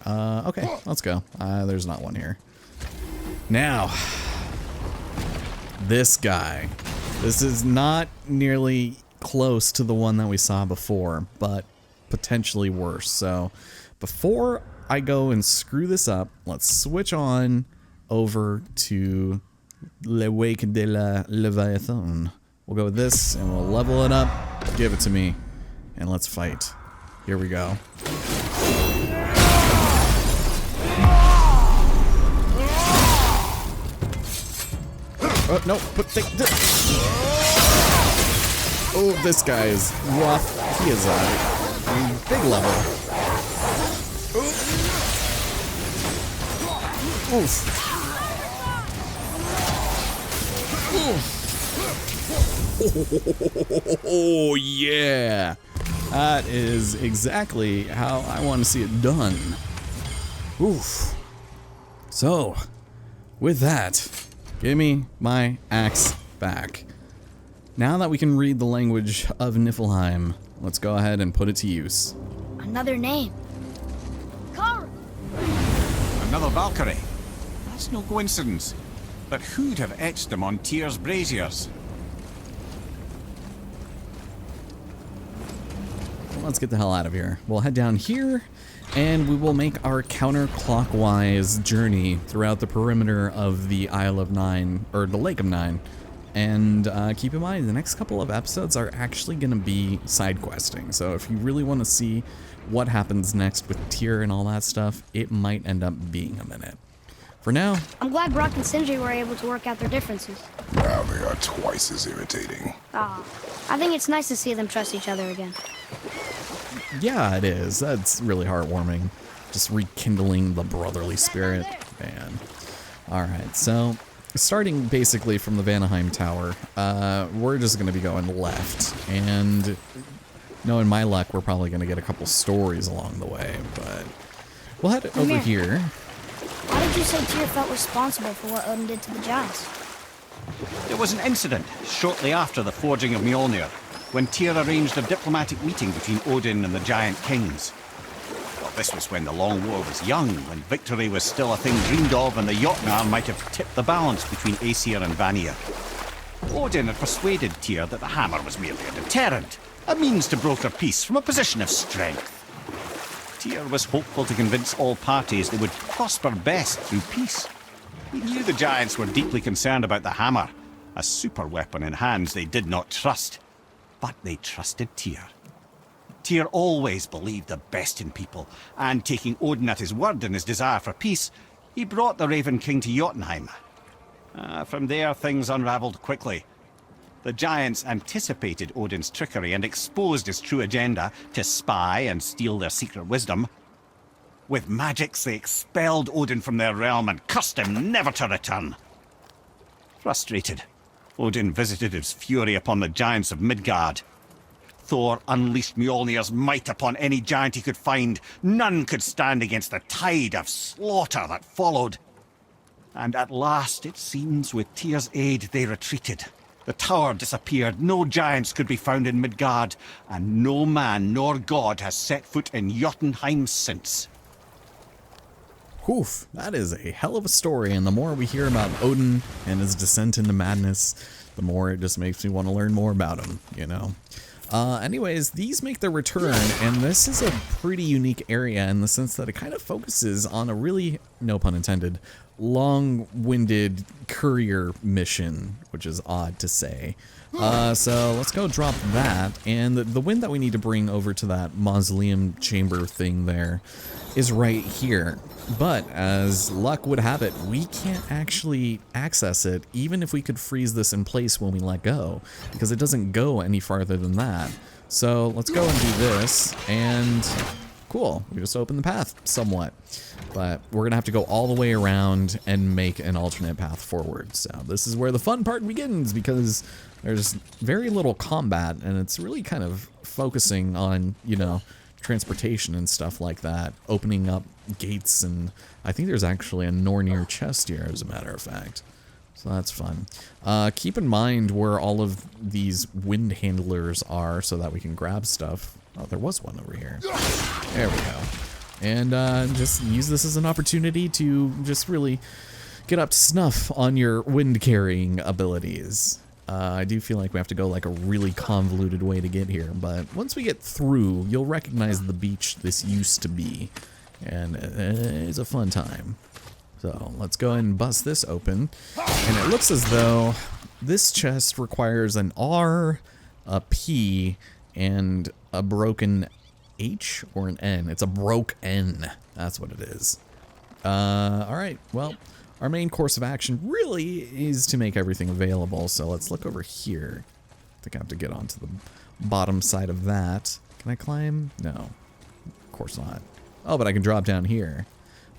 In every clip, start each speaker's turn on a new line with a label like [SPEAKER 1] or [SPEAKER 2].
[SPEAKER 1] Okay, let's go. There's not one here. Now, this guy. This is not nearly close to the one that we saw before, but potentially worse. So before I go and screw this up, let's switch on over to Le Wake de la Leviathan. We'll go with this and we'll level it up. Give it to me. And let's fight. Here we go. Oh, no, oh, this guy is rough. He is a big level. Oof. Oh, yeah. That is exactly how I want to see it done. Oof. So, with that, give me my axe back. Now that we can read the language of Niflheim, let's go ahead and put it to use.
[SPEAKER 2] Another name. Cove.
[SPEAKER 3] Another Valkyrie. That's no coincidence. But who'd have etched them on Tyr's braziers?
[SPEAKER 1] Well, let's get the hell out of here. We'll head down here, and we will make our counterclockwise journey throughout the perimeter of the Isle of Nine, or the Lake of Nine. And keep in mind, the next couple of episodes are actually going to be side questing. So if you really want to see what happens next with Tyr and all that stuff, it might end up being a minute. For now,
[SPEAKER 2] I'm glad Brock and Sindri were able to work out their differences.
[SPEAKER 4] Now they are twice as irritating.
[SPEAKER 2] I think it's nice to see them trust each other again.
[SPEAKER 1] yeah, it is. That's really heartwarming. Just rekindling the brotherly spirit. Man. Alright, so starting basically from the Vanaheim Tower, we're just going to be going left. And knowing my luck, we're probably going to get a couple stories along the way. But we'll head over here.
[SPEAKER 2] Why did you say Tyr felt responsible for what Odin did to the giants?
[SPEAKER 3] There was an incident shortly after the forging of Mjolnir, when Tyr arranged a diplomatic meeting between Odin and the giant kings. Well, this was when the Long War was young, when victory was still a thing dreamed of, and the Jotnar might have tipped the balance between Aesir and Vanir. Odin had persuaded Tyr that the hammer was merely a deterrent, a means to broker peace from a position of strength. Tyr was hopeful to convince all parties they would prosper best through peace. He knew the giants were deeply concerned about the hammer, a super weapon in hands they did not trust. But they trusted Tyr. Tyr always believed the best in people, and taking Odin at his word in his desire for peace, he brought the Raven King to Jotunheim. From there, things unravelled quickly. The giants anticipated Odin's trickery and exposed his true agenda to spy and steal their secret wisdom. With magics, they expelled Odin from their realm and cursed him never to return. Frustrated, Odin visited his fury upon the giants of Midgard. Thor unleashed Mjolnir's might upon any giant he could find. None could stand against the tide of slaughter that followed. And at last, it seems, with Tyr's aid, they retreated. The tower disappeared, no giants could be found in Midgard, and no man nor god has set foot in Jotunheim since.
[SPEAKER 1] Oof, that is a hell of a story, and the more we hear about Odin and his descent into madness, the more it just makes me want to learn more about him, you know? Anyways, these make their return, and this is a pretty unique area in the sense that it kind of focuses on a really, no pun intended, long-winded courier mission, which is odd to say. So let's go drop that, and the wind that we need to bring over to that mausoleum chamber thing there is right here. But as luck would have it, we can't actually access it, even if we could freeze this in place when we let go, because it doesn't go any farther than that. So let's go and do this, and cool, we just opened the path somewhat. But we're gonna have to go all the way around and make an alternate path forward. So this is where the fun part begins, because there's very little combat, and it's really kind of focusing on, you know, transportation and stuff like that, opening up gates, and I think there's actually a Nornir chest here, as a matter of fact. So that's fun. Keep in mind where all of these wind handlers are so that we can grab stuff. Oh, there was one over here. There we go. and just use this as an opportunity to just really get up to snuff on your wind carrying abilities. I do feel like we have to go like a really convoluted way to get here, but once we get through, you'll recognize the beach this used to be, and it's a fun time. So let's go ahead and bust this open, and it looks as though this chest requires an R, a P, and a broken H or an N. It's a broke N. That's what it is. Alright, well, our main course of action really is to make everything available, so let's look over here. I think I have to get onto the bottom side of that. Can I climb? No. Of course not. Oh, but I can drop down here.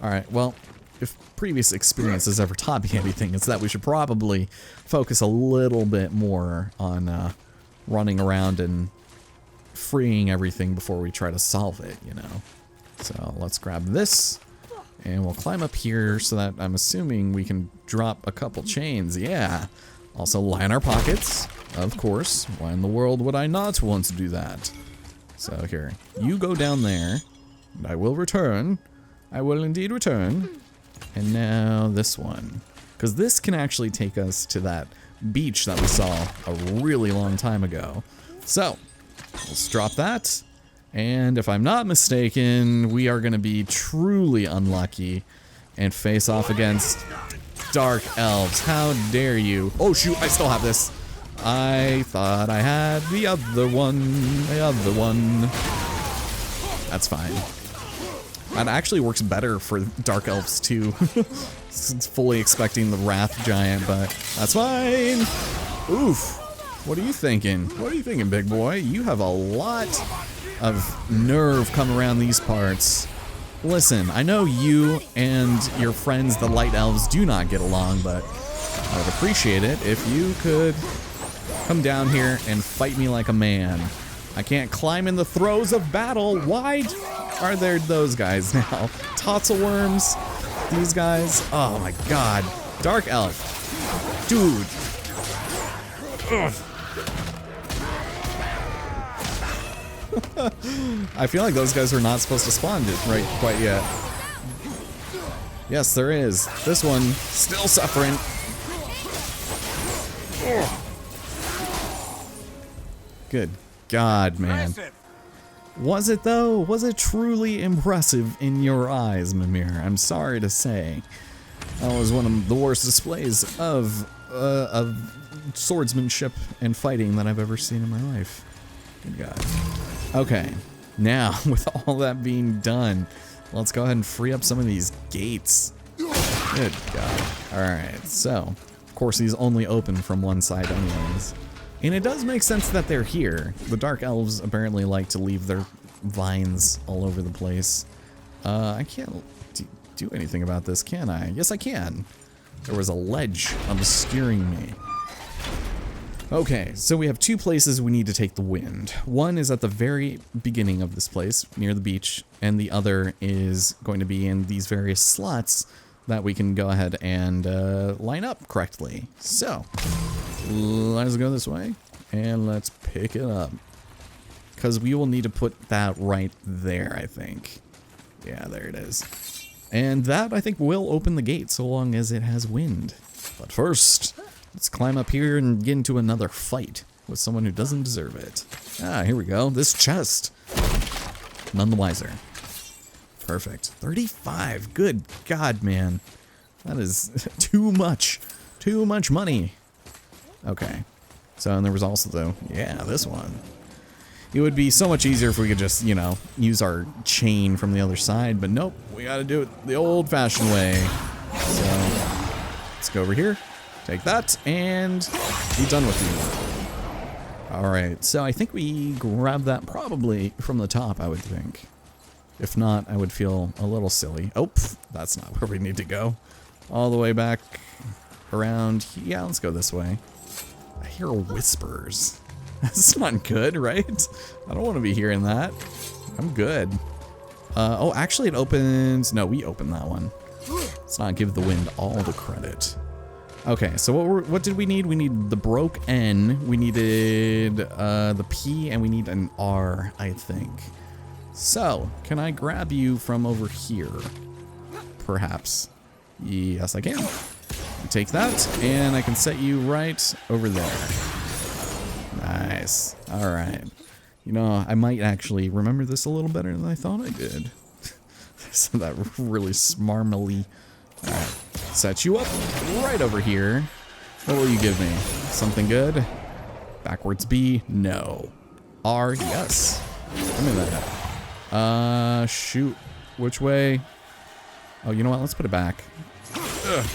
[SPEAKER 1] Alright, well, if previous experience has ever taught me anything, it's that we should probably focus a little bit more on running around and freeing everything before we try to solve it, you know? So let's grab this. And we'll climb up here so that I'm assuming we can drop a couple chains. Yeah. Also line our pockets, of course. Why in the world would I not want to do that? So here, you go down there, and I will return. I will indeed return. And now this one. Because this can actually take us to that beach that we saw a really long time ago. So, let's drop that. And if I'm not mistaken, we are going to be truly unlucky and face off against dark elves. How dare you? Oh shoot, I still have this. I thought I had the other one. The other one. That's fine. That actually works better for dark elves too. It's fully expecting the wrath giant, but that's fine. Oof. What are you thinking? What are you thinking, big boy? You have a lot of nerve come around these parts. Listen, I know you and your friends, the light elves, do not get along, but I would appreciate it if you could come down here and fight me like a man. I can't climb in the throes of battle. Why are there those guys now? Totzelworms, these guys. Oh my god. Dark elf. Dude. Ugh. I feel like those guys are not supposed to spawn right quite yet. Yes, there is. This one still suffering. Good God, man. Was it though? Was it truly impressive in your eyes, Mimir? I'm sorry to say. That was one of the worst displays of swordsmanship and fighting that I've ever seen in my life. Good God. Okay, now with all that being done, let's go ahead and free up some of these gates. Good God. Alright, so, of course these only open from one side anyways. And it does make sense that they're here. The dark elves apparently like to leave their vines all over the place. I can't do anything about this, can I? Yes, I can. There was a ledge obscuring me. Okay, so we have two places we need to take the wind. One is at the very beginning of this place, near the beach, and the other is going to be in these various slots that we can go ahead and line up correctly. So, let's go this way, and let's pick it up. Because we will need to put that right there, I think. Yeah, there it is. And that, I think, will open the gate so long as it has wind. But first, let's climb up here and get into another fight with someone who doesn't deserve it. Ah, here we go. This chest. None the wiser. Perfect. 35. Good God, man. That is too much. Too much money. Okay. So, and there was also, though, yeah, this one. It would be so much easier if we could just, you know, use our chain from the other side, but nope, we gotta do it the old-fashioned way. So, let's go over here, take that, and be done with you. Alright, so I think we grab that probably from the top, I would think. If not, I would feel a little silly. Oh, that's not where we need to go. All the way back around. Yeah, let's go this way. I hear whispers. That's not good, right? I don't want to be hearing that. I'm good. Oh, actually it opens... No, we opened that one. Let's not give the wind all the credit. Okay, so what did we need? We need the broke N. We needed the P, and we need an R, I think. So, can I grab you from over here? Perhaps. Yes, I can. Take that, and I can set you right over there. Nice. All right. You know, I might actually remember this a little better than I thought I did. So that really smarmily. All right. Set you up right over here. What will you give me? Something good? Backwards B? No. R? Yes. Give me that. Shoot. Which way? Oh, you know what? Let's put it back. Ugh.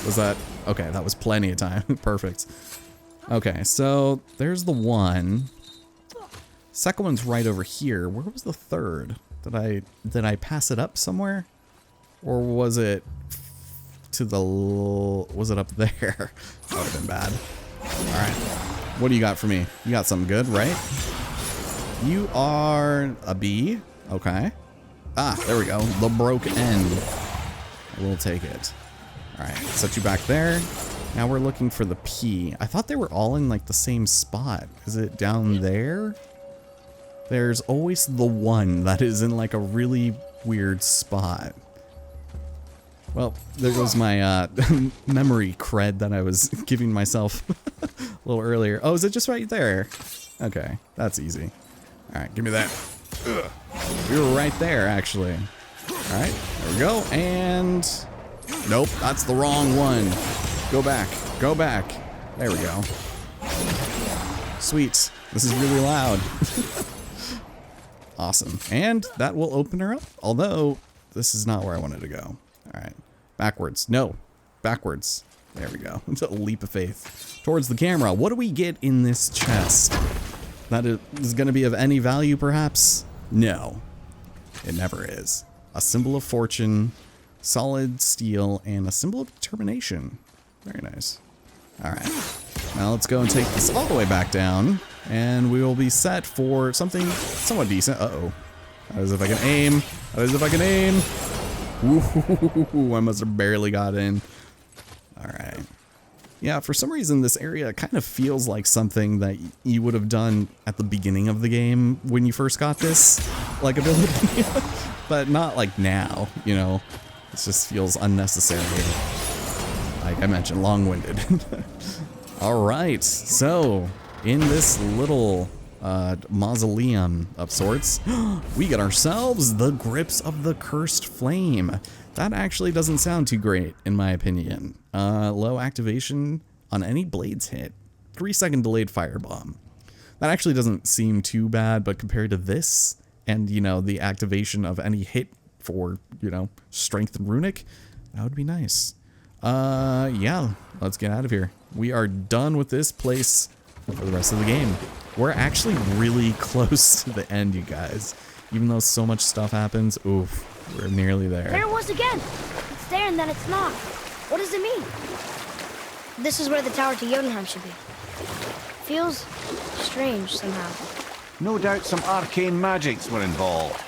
[SPEAKER 1] Was that? Okay, that was plenty of time. Perfect. Okay, so there's the one. Second one's right over here. Where was the third? Did I pass it up somewhere? Or was it to the... Was it up there? That would have been bad. Alright. What do you got for me? You got something good, right? You are a B. Okay. Ah, there we go. The broke end. We'll take it. Alright, set you back there. Now we're looking for the P. I thought they were all in like the same spot. Is it down there? There's always the one that is in like a really weird spot. Well, there goes my memory cred that I was giving myself a little earlier. Oh, is it just right there? Okay, that's easy. Alright, give me that. Ugh. We were right there, actually. Alright, there we go. And... Nope, that's the wrong one. Go back. Go back. There we go. Sweet. This is really loud. Awesome. And that will open her up. Although, this is not where I wanted to go. Alright. Backwards. No. Backwards. There we go. It's a leap of faith. Towards the camera. What do we get in this chest? That is going to be of any value, perhaps? No. It never is. A symbol of fortune, solid steel, and a symbol of determination. Very nice. Alright. Now let's go and take this all the way back down, and we will be set for something somewhat decent. Uh-oh. As if I can aim. As if I can aim. Ooh, I must have barely got in. Alright. Yeah, for some reason this area kind of feels like something that you would have done at the beginning of the game when you first got this, like, ability. But not like now, you know. It just feels unnecessary. Like I mentioned, long-winded. Alright, so in this little mausoleum of sorts, we get ourselves the Grips of the Cursed Flame. That actually doesn't sound too great, in my opinion. Low activation on any blades hit. 3-second delayed firebomb. That actually doesn't seem too bad, but compared to this, and, you know, the activation of any hit for, you know, strength and runic, that would be nice. Yeah, let's get out of here. We are done with this place for the rest of the game. We're actually really close to the end, you guys. Even though so much stuff happens, oof, we're nearly there.
[SPEAKER 2] There it was again. It's there and then it's not. What does it mean? This is where the tower to Jotunheim should be. Feels strange somehow.
[SPEAKER 3] No doubt some arcane magics were involved.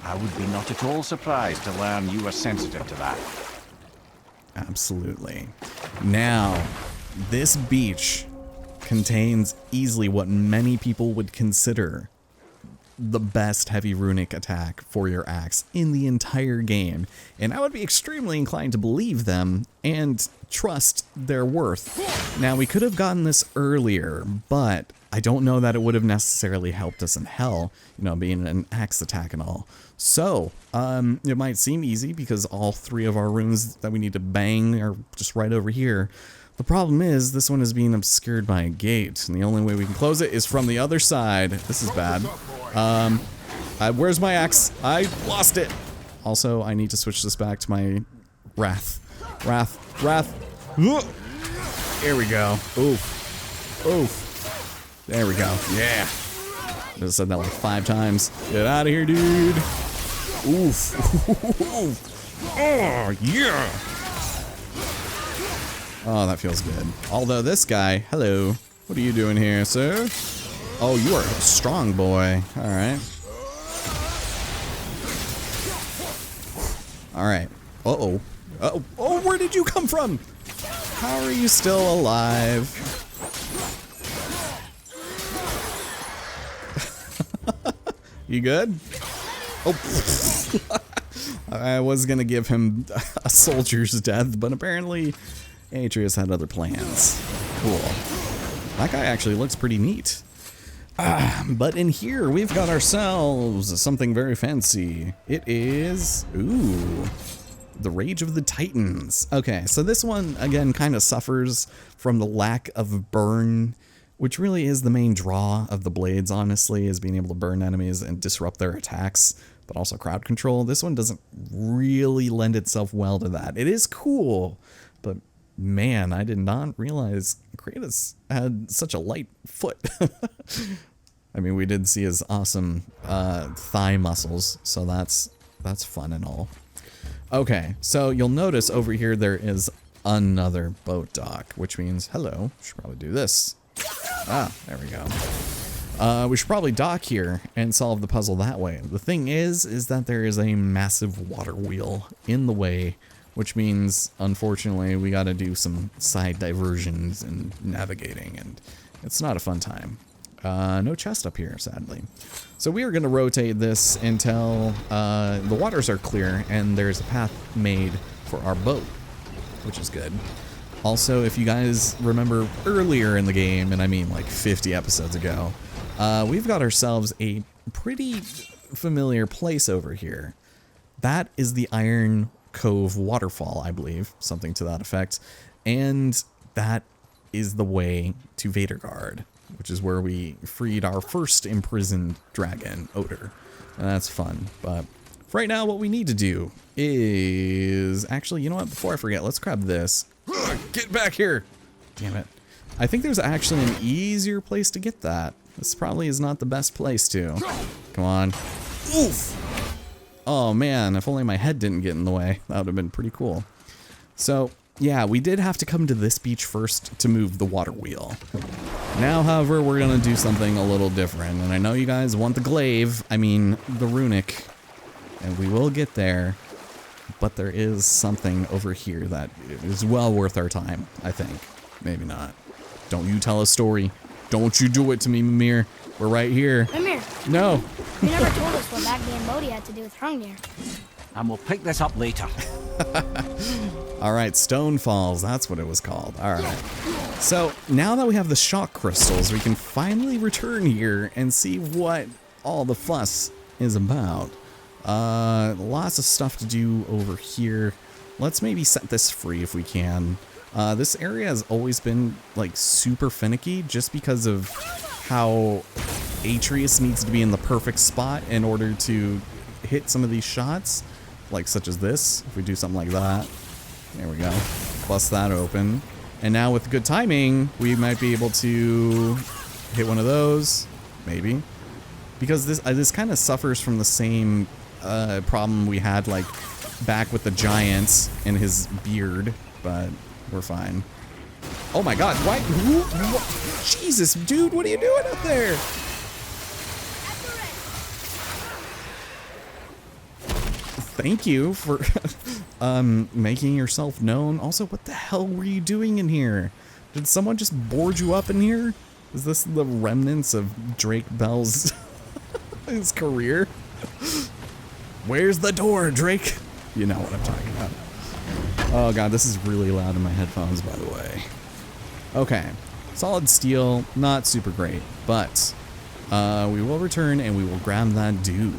[SPEAKER 3] I would be not at all surprised to learn you were sensitive to that.
[SPEAKER 1] Absolutely. Now, this beach contains easily what many people would consider the best heavy runic attack for your axe in the entire game, and I would be extremely inclined to believe them and trust their worth. Now, we could have gotten this earlier, but I don't know that it would have necessarily helped us in hell, you know, being an axe attack and all. So, it might seem easy because all 3 of our runes that we need to bang are just right over here. The problem is, this one is being obscured by a gate, and the only way we can close it is from the other side. This is bad. Where's my axe? I lost it. Also, I need to switch this back to my wrath. Wrath. Here we go. Oof. Oof. There we go. Yeah. I just said that like 5 times. Get out of here, dude. Oof. Oh, yeah. Oh, that feels good. Although this guy, hello. What are you doing here, sir? Oh, you are a strong boy. All right. All right. Uh-oh. Uh-oh. Oh, where did you come from? How are you still alive? You good? Oh, I was gonna give him a soldier's death, but apparently Atreus had other plans. Cool. That guy actually looks pretty neat. But in here, we've got ourselves something very fancy. It is, ooh, the Rage of the Titans. Okay, so this one, again, kind of suffers from the lack of burn, which really is the main draw of the blades, honestly, is being able to burn enemies and disrupt their attacks, but also crowd control. This one doesn't really lend itself well to that. It is cool, but man, I did not realize Kratos had such a light foot. I mean, we did see his awesome thigh muscles, so that's fun and all. Okay, so you'll notice over here there is another boat dock, which means, hello, should probably do this. Ah, there we go. We should probably dock here and solve the puzzle that way. The thing is that there is a massive water wheel in the way, which means, unfortunately, we gotta do some side diversions and navigating, and it's not a fun time. No chest up here, sadly. So we are gonna rotate this until the waters are clear and there's a path made for our boat, which is good. Also, if you guys remember earlier in the game, and I mean like 50 episodes ago, we've got ourselves a pretty familiar place over here. That is the Iron Cove Waterfall, I believe, something to that effect. And that is the way to Vadergard, which is where we freed our first imprisoned dragon, Odor. And that's fun. But for right now, what we need to do is... Actually, you know what? Before I forget, let's grab this. Get back here! Damn it. I think there's actually an easier place to get that. This probably is not the best place to. Come on. Oof! Oh man, if only my head didn't get in the way. That would have been pretty cool. So, yeah, we did have to come to this beach first to move the water wheel. Now, however, we're gonna do something a little different. And I know you guys want the glaive, I mean, the runic. And we will get there. But there is something over here that is well worth our time, I think. Maybe not. Don't you tell a story. Don't you do it to me, Mimir. We're right here.
[SPEAKER 2] Mimir.
[SPEAKER 1] No.
[SPEAKER 2] You never told us what Magni and Modi had to do with Hrungnir.
[SPEAKER 3] And we'll pick this up later.
[SPEAKER 1] Alright, Stone Falls, that's what it was called. Alright. So, now that we have the shock crystals, we can finally return here and see what all the fuss is about. Lots of stuff to do over here. Let's maybe set this free if we can. This area has always been, like, super finicky just because of how Atreus needs to be in the perfect spot in order to hit some of these shots, like such as this. If we do something like that, there we go, bust that open, and now with good timing we might be able to hit one of those, maybe, because this kind of suffers from the same problem we had like back with the giants and his beard, but we're fine. Oh my god, why? Jesus, dude, what are you doing up there? Thank you for making yourself known. Also, what the hell were you doing in here? Did someone just board you up in here? Is this the remnants of Drake Bell's his career? Where's the door, Drake? You know what I'm talking about. Oh god, this is really loud in my headphones, by the way. Okay, solid steel, not super great, but we will return and we will grab that dew.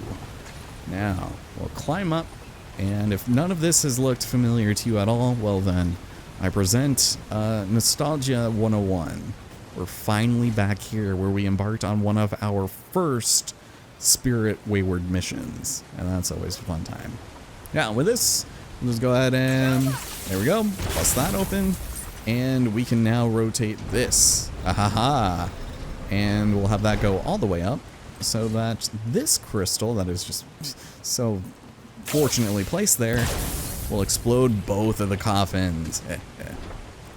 [SPEAKER 1] Now, we'll climb up, and if none of this has looked familiar to you at all, well then, I present Nostalgia 101. We're finally back here where we embarked on one of our first Spirit Wayward missions, and that's always a fun time. Now, with this, let's go ahead and, there we go, bust that open, and we can now rotate this. Ahaha! And we'll have that go all the way up, so that this crystal that is just so fortunately placed there will explode both of the coffins.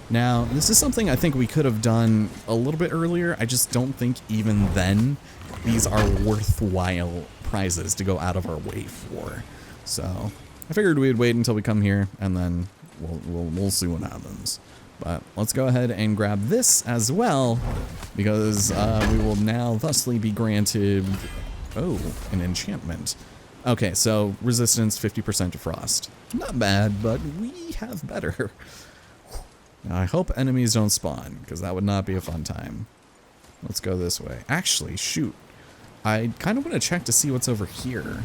[SPEAKER 1] Now, this is something I think we could have done a little bit earlier. I just don't think even then these are worthwhile prizes to go out of our way for. So I figured we'd wait until we come here and then we'll see what happens. But let's go ahead and grab this as well, because we will now thusly be granted, oh, an enchantment. Okay, so resistance 50% to frost. Not bad, but we have better. Now, I hope enemies don't spawn, because that would not be a fun time. Let's go this way. Actually, shoot. I kind of want to check to see what's over here.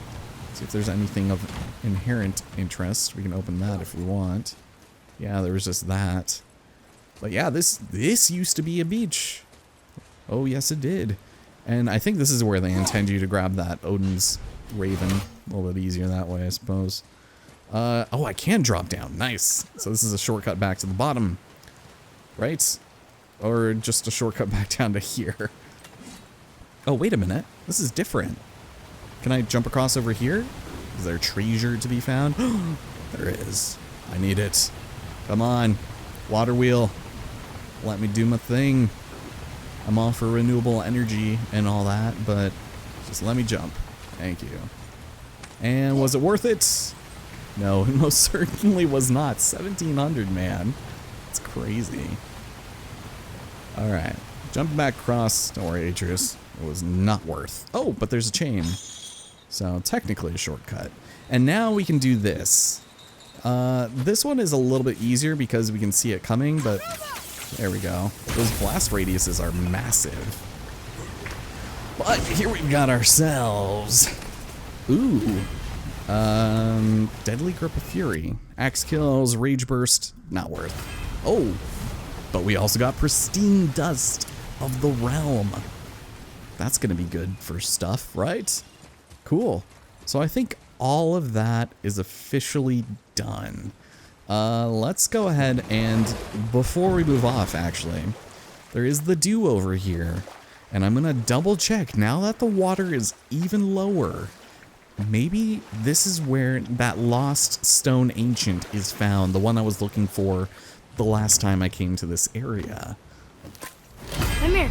[SPEAKER 1] See if there's anything of inherent interest. We can open that if we want. Yeah, there was just that. But yeah, this used to be a beach. Oh, yes, it did. And I think this is where they intend you to grab that Odin's Raven. A little bit easier that way, I suppose. Oh, I can drop down. Nice. So this is a shortcut back to the bottom. Right? Or just a shortcut back down to here. Oh, wait a minute. This is different. Can I jump across over here? Is there treasure to be found? There is. I need it. Come on. Water wheel. Let me do my thing. I'm all for renewable energy and all that, but just let me jump. Thank you. And was it worth it? No, it most certainly was not. 1,700, man. It's crazy. Alright. Jumping back across. Don't worry, Atreus. It was not worth. Oh, but there's a chain. So, technically a shortcut. And now we can do this. This one is a little bit easier because we can see it coming, but there we go. Those blast radiuses are massive. But here we've got ourselves. Ooh. Deadly Grip of Fury. Axe kills, Rage Burst, not worth. Oh, but we also got Pristine Dust of the Realm. That's gonna be good for stuff, right? Cool. So I think all of that is officially done. Let's go ahead and, before we move off actually, there is the dew over here. And I'm gonna double check now that the water is even lower. Maybe this is where that lost stone ancient is found, the one I was looking for the last time I came to this area.
[SPEAKER 2] Mimir,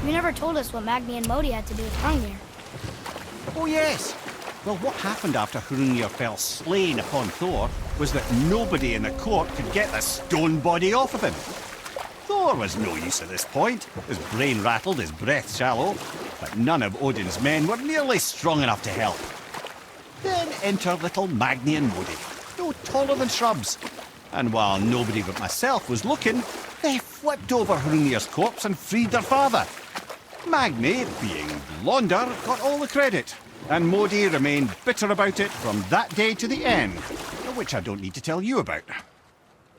[SPEAKER 2] you never told us what Magni and Modi had to do with Hrungnir.
[SPEAKER 3] Oh yes. Well, what happened after Hrungnir fell slain upon Thor was that nobody in the court could get the stone body off of him. Thor was no use at this point, his brain rattled, his breath shallow, but none of Odin's men were nearly strong enough to help. Then enter little Magni and Modi, no taller than shrubs. And while nobody but myself was looking, they flipped over Hrungnir's corpse and freed their father. Magni, being blonder, got all the credit, and Modi remained bitter about it from that day to the end, which I don't need to tell you about.